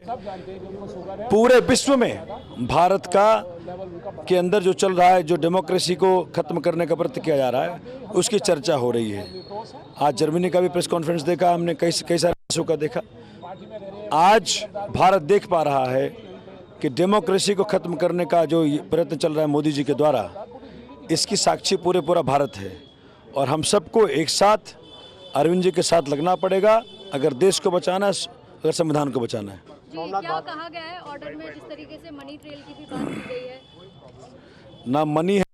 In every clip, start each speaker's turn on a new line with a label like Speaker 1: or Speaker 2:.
Speaker 1: पूरे विश्व में भारत का के अंदर जो चल रहा है, जो डेमोक्रेसी को खत्म करने का प्रयत्न किया जा रहा है, उसकी चर्चा हो रही है। आज जर्मनी का भी प्रेस कॉन्फ्रेंस देखा हमने, कई सारे देशों का देखा। आज भारत देख पा रहा है कि डेमोक्रेसी को खत्म करने का जो प्रयत्न चल रहा है मोदी जी के द्वारा, इसकी साक्षी पूरा भारत है। और हम सबको एक साथ अरविंद जी के साथ लगना पड़ेगा अगर देश को बचाना है, अगर संविधान को बचाना है।
Speaker 2: जी, क्या कहा गया है ऑर्डर में, जिस तरीके से मनी ट्रेल की भी बात की गई है?
Speaker 1: ना मनी है।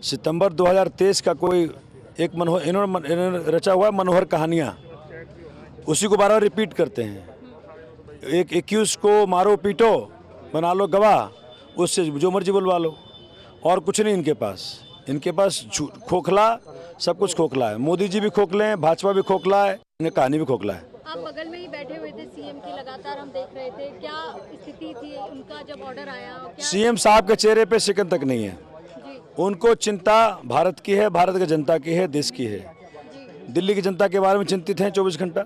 Speaker 1: सितंबर 2023 का कोई एक इन्होंने रचा हुआ मनोहर कहानियाँ, उसी को बार बार रिपीट करते हैं। एक 21 को मारो पीटो, बना लो गवाह, उससे जो मर्जी बुलवा लो, और कुछ नहीं इनके पास। इनके पास खोखला, सब कुछ खोखला है। मोदी जी भी खोखले हैं, भाजपा भी खोखला है, इनकी कहानी भी खोखला है।
Speaker 2: आप बगल में ही बैठे हुए थे सीएम की, लगातार हम देख रहे थे, क्या स्थिति थी उनका जब ऑर्डर आया?
Speaker 1: सीएम साहब के चेहरे पे शिकन तक नहीं है।
Speaker 2: जी।
Speaker 1: उनको चिंता भारत की है, भारत की जनता की है, देश की है। दिल्ली की जनता के बारे में चिंतित हैं 24 घंटा।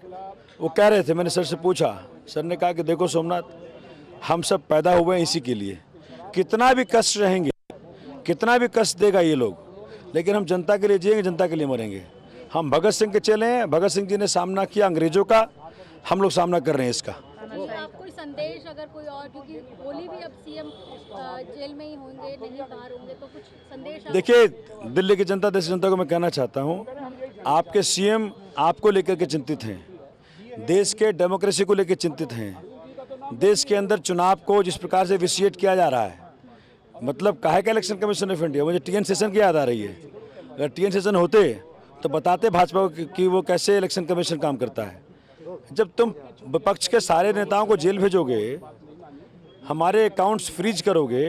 Speaker 1: वो कह रहे थे, मैंने सर से पूछा, सर ने कहा कि देखो सोमनाथ, हम सब पैदा हुए हैं इसी के लिए। कितना भी कष्ट रहेंगे, कितना भी कष्ट देगा ये लोग, लेकिन हम जनता के लिए जिएंगे, जनता के लिए मरेंगे। हम भगत सिंह के चेले हैं। भगत सिंह जी ने सामना किया अंग्रेजों का, हम लोग सामना कर रहे हैं इसका।
Speaker 2: आप कोई संदेश, अगर कोई और, क्योंकि होली भी अब सीएम जेल में ही होंगे, नहीं बाहर होंगे, तो कुछ संदेश?
Speaker 1: देखिए, दिल्ली की जनता, देश की जनता को मैं कहना चाहता हूँ, आपके सीएम आपको लेकर के चिंतित हैं, देश के डेमोक्रेसी को लेकर चिंतित हैं। देश के अंदर चुनाव को जिस प्रकार से विशिएट किया जा रहा है, मतलब काहे का इलेक्शन कमीशन ऑफ इंडिया, मुझे टीएन सेशन की याद आ रही है। अगर टीएन सेशन होते तो बताते भाजपा को कि वो कैसे इलेक्शन कमीशन काम करता है। जब तुम विपक्ष के सारे नेताओं को जेल भेजोगे, हमारे अकाउंट्स फ्रीज करोगे,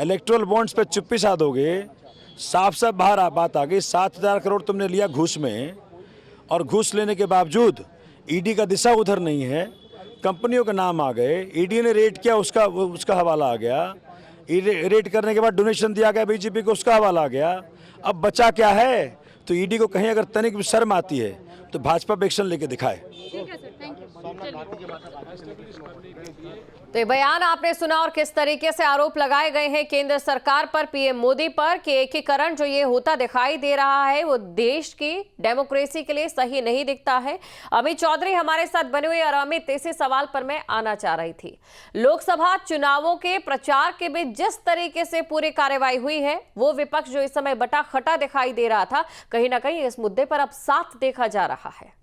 Speaker 1: इलेक्ट्रल बॉन्ड्स पे चुप्पी साधोगे, साफ साफ बाहर बात आ गई, 7,000 करोड़ तुमने लिया घूस में, और घूस लेने के बावजूद ईडी का दिशा उधर नहीं है, कंपनियों के नाम आ गए, ईडी ने रेड किया, उसका हवाला आ गया, रेड करने के बाद डोनेशन दिया गया बीजेपी को, उसका हवाला आ गया। अब बचा क्या है? तो ईडी को कहीं अगर तनिक भी शर्म आती है तो भाजपा पे एक्शन लेके दिखाए।
Speaker 2: ठीक है सर, थैंक यू।
Speaker 3: तो ये बयान आपने सुना, और किस तरीके से आरोप लगाए गए हैं केंद्र सरकार पर, पीएम मोदी पर, कि एकीकरण जो ये होता दिखाई दे रहा है वो देश की डेमोक्रेसी के लिए सही नहीं दिखता है। अमित चौधरी हमारे साथ बने हुए, और अमित, इसी सवाल पर मैं आना चाह रही थी। लोकसभा चुनावों के प्रचार के बीच जिस तरीके से पूरी कार्रवाई हुई है, वो विपक्ष जो इस समय बटा खटा दिखाई दे रहा था, कहीं ना कहीं इस मुद्दे पर अब साथ देखा जा रहा है।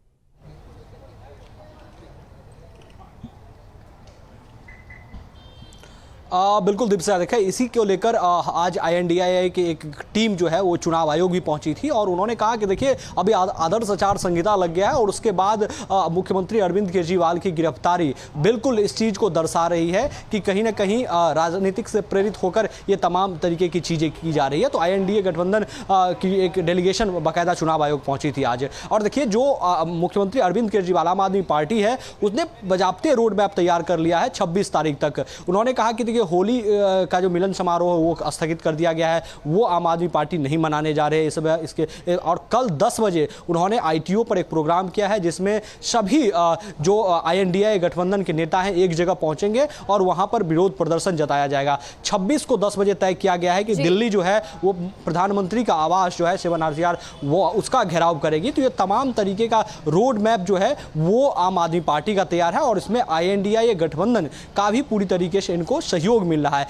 Speaker 4: बिल्कुल दीपसा, देखा इसी को लेकर आज INDIA की एक टीम जो है वो चुनाव आयोग भी पहुंची थी, और उन्होंने कहा कि देखिए अभी आदर्श आचार संहिता लग गया है, और उसके बाद मुख्यमंत्री अरविंद केजरीवाल की गिरफ्तारी बिल्कुल इस चीज़ को दर्शा रही है कि कहीं ना कहीं राजनीतिक से प्रेरित होकर ये तमाम तरीके की चीज़ें की जा रही है। तो INDA गठबंधन की एक डेलीगेशन बाकायदा चुनाव आयोग पहुंची थी आज, और देखिए जो मुख्यमंत्री अरविंद केजरीवाल, आम आदमी पार्टी है, उसने बजाबते रोड मैप तैयार कर लिया है 26 तारीख तक। उन्होंने कहा कि होली का जो मिलन समारोह वो स्थगित कर दिया गया है, वो आम आदमी पार्टी नहीं मनाने जा रहे हैं इसके। और कल 10 बजे उन्होंने ITO पर एक प्रोग्राम किया है, जिसमें सभी जो INDA गठबंधन के नेता हैं एक जगह पहुंचेंगे और वहां पर विरोध प्रदर्शन जताया जाएगा। 26 को 10 बजे तय किया गया है कि दिल्ली जो है वो प्रधानमंत्री का आवास जो है 7RCR, वो उसका घेराव करेगी। तो ये तमाम तरीके का रोड मैप जो है वो आम आदमी पार्टी का तैयार है, और इसमें INDA गठबंधन का भी पूरी तरीके से इनको सहयोग मिल रहा है।